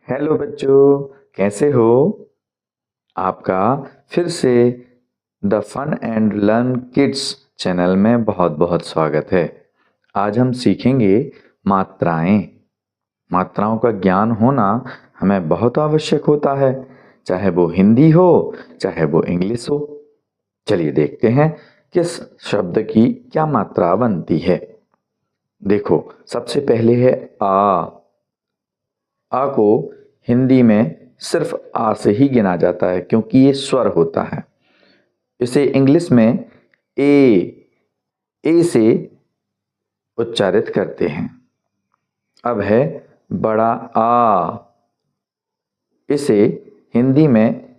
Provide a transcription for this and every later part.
Hello बच्चों, कैसे हो? आपका फिर से the fun and learn kids channel में बहुत बहुत स्वागत है। आज हम सीखेंगे मात्राएं। मात्राओं का ज्ञान होना हमें बहुत आवश्यक होता है, चाहे वो हिंदी हो चाहे वो इंग्लिश हो। चलिए देखते हैं किस शब्द की क्या मात्रा बनती है। देखो, सबसे पहले है आ। आ को हिंदी में सिर्फ आ से ही गिना जाता है क्योंकि ये स्वर होता है। इसे इंग्लिश में ए से उच्चारित करते हैं। अब है बड़ा आ। इसे हिंदी में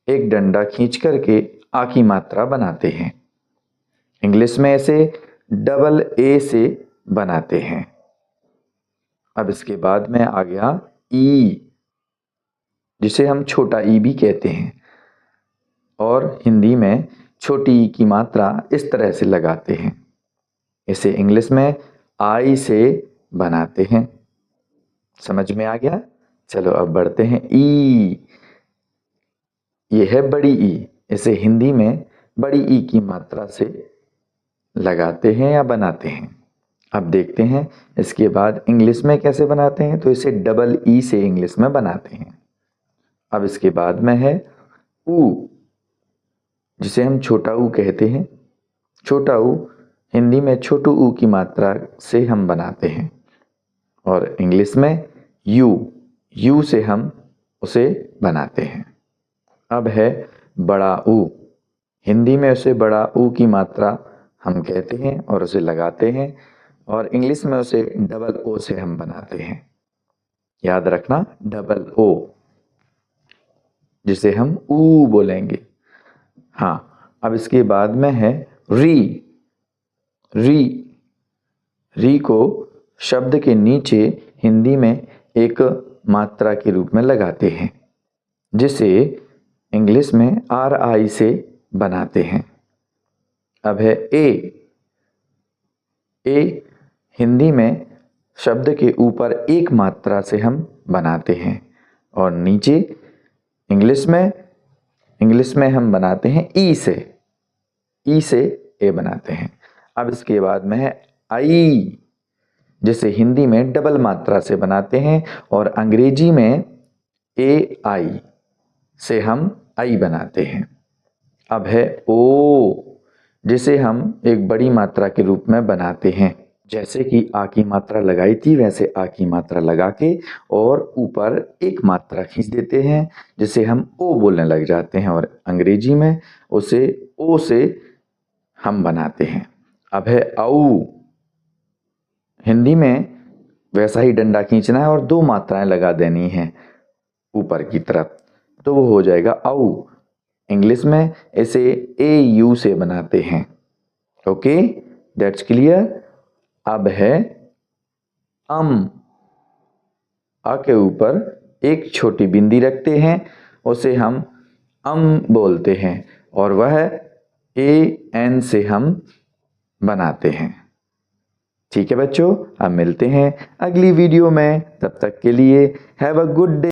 एक डंडा खींच करके आ की मात्रा बनाते हैं। इंग्लिश में इसे डबल ए से बनाते हैं। अब इसके बाद में आ गया ई, जिसे हम छोटा ई भी कहते हैं और हिंदी में छोटी ई की मात्रा इस तरह से लगाते हैं। इसे इंग्लिश में आई से बनाते हैं। समझ में आ गया? चलो अब बढ़ते हैं ई। ये है बड़ी ई। इसे हिंदी में बड़ी ई की मात्रा से लगाते हैं या बनाते हैं। अब देखते हैं इसके बाद इंग्लिश में कैसे बनाते हैं। तो इसे डबल ई से इंग्लिश में बनाते हैं। अब इसके बाद में है ऊ, जिसे हम छोटा ऊ कहते हैं। छोटा ऊ हिंदी में छोटू ऊ की मात्रा से हम बनाते हैं और इंग्लिश में यू से हम उसे बनाते हैं। अब है बड़ा ऊ। हिंदी में उसे बड़ा ऊ की मात्रा हम कहते हैं और उसे लगाते हैं और इंग्लिश में उसे डबल ओ से हम बनाते हैं। याद रखना, डबल ओ, जिसे हम ऊ बोलेंगे। हाँ, अब इसके बाद में है री। री को शब्द के नीचे हिंदी में एक मात्रा के रूप में लगाते हैं, जिसे इंग्लिश में आर आई से बनाते हैं। अब है ए हिंदी में शब्द के ऊपर एक मात्रा से हम बनाते हैं और नीचे इंग्लिश में हम बनाते हैं ई से ए बनाते हैं। अब इसके बाद में है आई, जिसे हिंदी में डबल मात्रा से बनाते हैं और अंग्रेजी में ए आई से हम आई बनाते हैं। अब है ओ, जिसे हम एक बड़ी मात्रा के रूप में बनाते हैं। जैसे कि आ की मात्रा लगाई थी वैसे आ की मात्रा लगा के और ऊपर एक मात्रा खींच देते हैं, जिसे हम ओ बोलने लग जाते हैं और अंग्रेजी में उसे ओ से हम बनाते हैं। अब है औ। हिंदी में वैसा ही डंडा खींचना है और दो मात्राएं लगा देनी है ऊपर की तरफ, तो वो हो जाएगा औ। इंग्लिश में इसे ए यू से बनाते हैं। Okay, that's clear. अब है आ के ऊपर एक छोटी बिंदी रखते हैं, उसे हम बोलते हैं और वह ए एन से हम बनाते हैं। ठीक है बच्चों, अब मिलते हैं अगली वीडियो में। तब तक के लिए हैव अ गुड डे।